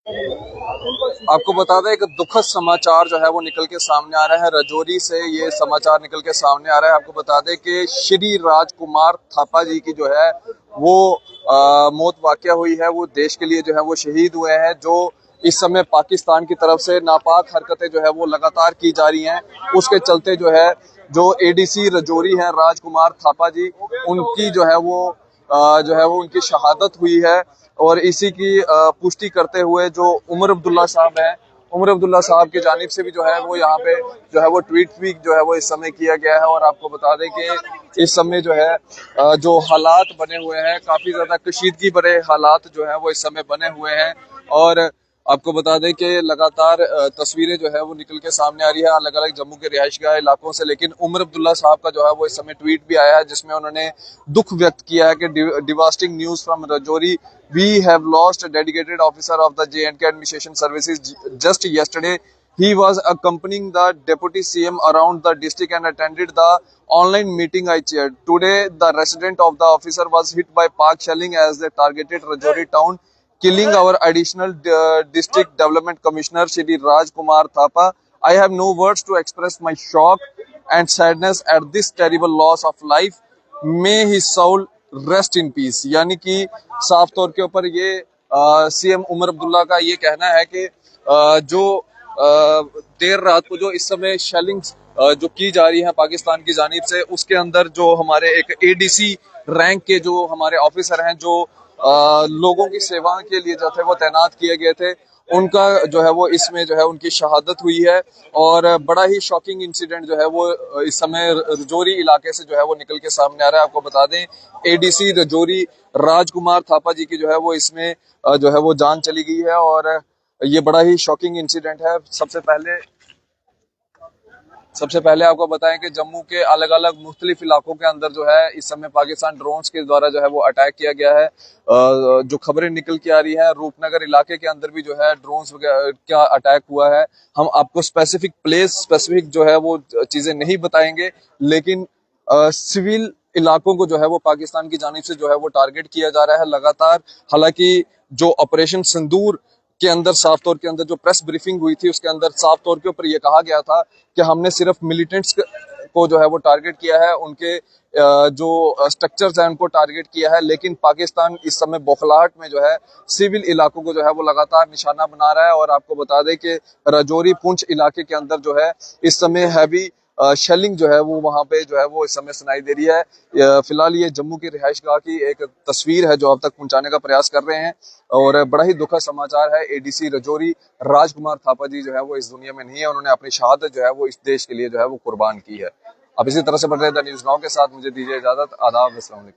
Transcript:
आपको बता दें एक दुखद समाचार जो है वो निकल के सामने आ रहा है। रजौरी से ये समाचार निकल के सामने आ रहा है। आपको बता दें कि श्री राजकुमार थापा जी की जो है वो मौत वाकया हुई है। वो देश के लिए जो है वो शहीद हुए हैं। जो इस समय पाकिस्तान की तरफ से नापाक हरकतें जो है वो लगातार की जा रही हैं, उसके चलते जो एडीसी रजौरी है राजकुमार थापा जी, उनकी जो है वो उनकी शहादत हुई है। और इसी की पुष्टि करते हुए जो उमर अब्दुल्ला साहब हैं, उमर अब्दुल्ला साहब की जानिब से भी जो है वो यहाँ पे जो है वो ट्वीट भी जो है वो इस समय किया गया है। और आपको बता दें कि इस समय जो है जो हालात बने हुए हैं, काफी ज्यादा कशीदगी भरे हालात जो है वो इस समय बने हुए हैं। और आपको बता दें कि लगातार तस्वीरें जो है वो निकल के सामने आ रही है अलग अलग जम्मू के रिहायशगाह इलाकों से। लेकिन उमर अब्दुल्ला साहब का जो है वो इस समय ट्वीट भी आया है, जिसमें उन्होंने दुख व्यक्त किया है कि devastating news from Rajouri, we have lost a dedicated officer of the J&K Administration Services just yesterday. He was accompanying the Deputy CM around the district and attended the online meeting I chaired. Today, the resident of the officer was hit by Pak shelling as they targeted Rajouri town, killing our additional district development commissioner Shri Raj Kumar Thapa. I have no words to express my shock and sadness at this terrible loss of life. May his soul rest in peace. यानी कि साफ तौर के ऊपर ये CM Omar Abdullah का ये कहना है कि जो देर रात को जो इस समय शेलिंग जो की जा रही है पाकिस्तान की जानिब से, उसके अंदर जो हमारे एक एडीसी रैंक के जो हमारे ऑफिसर हैं, जो लोगों की सेवा के लिए जो थे वो तैनात किए गए थे, उनका जो है वो इसमें जो है उनकी शहादत हुई है। और बड़ा ही शॉकिंग इंसिडेंट जो है वो इस समय रजौरी इलाके से जो है वो निकल के सामने आ रहा है। आपको बता दें एडीसी रजौरी राजकुमार थापा जी की जो है वो इसमें जो है वो जान चली गई है। और ये बड़ा ही शॉकिंग इंसिडेंट है। सबसे पहले आपको बताएं कि जम्मू के अलग अलग मुख्तलिफ इलाकों के अंदर जो है इस समय पाकिस्तान ड्रोन्स के द्वारा जो है वो अटैक किया गया है। जो खबरें निकल के आ रही है, रूपनगर इलाके के अंदर भी जो है ड्रोन्स का अटैक हुआ है। हम आपको स्पेसिफिक जो है वो चीजें नहीं बताएंगे, लेकिन सिविल इलाकों को जो है वो पाकिस्तान की जानिब से जो है वो टारगेट किया जा रहा है लगातार। हालांकि जो ऑपरेशन सिंदूर के अंदर साफ तौर के अंदर जो प्रेस ब्रीफिंग हुई थी, उसके अंदर साफ तौर के ऊपर ये कहा गया था कि हमने सिर्फ मिलिटेंट्स को जो है वो टारगेट किया है, उनके जो स्ट्रक्चर्स हैं उनको टारगेट किया है। लेकिन पाकिस्तान इस समय बौखलाहट में जो है सिविल इलाकों को जो है वो लगातार निशाना बना रहा है। और आपको बता दें कि रजौरी पुंछ इलाके के अंदर जो है इस समय हैवी शेलिंग जो है वो वहां पे जो है वो इस समय सुनाई दे रही है। फिलहाल ये जम्मू की रिहायशगाह की एक तस्वीर है जो अब तक पहुंचाने का प्रयास कर रहे हैं। और बड़ा ही दुखद समाचार है। एडीसी रजौरी राजकुमार थापा जी जो है वो इस दुनिया में नहीं है। उन्होंने अपनी शहादत जो है वो इस देश के लिए जो है वो कुर्बान की है। अब इसी तरह से बढ़ रहे द न्यूज़ नाउ के साथ मुझे दीजिए इजाजत। आदाब, अस्सलाम वालेकुम।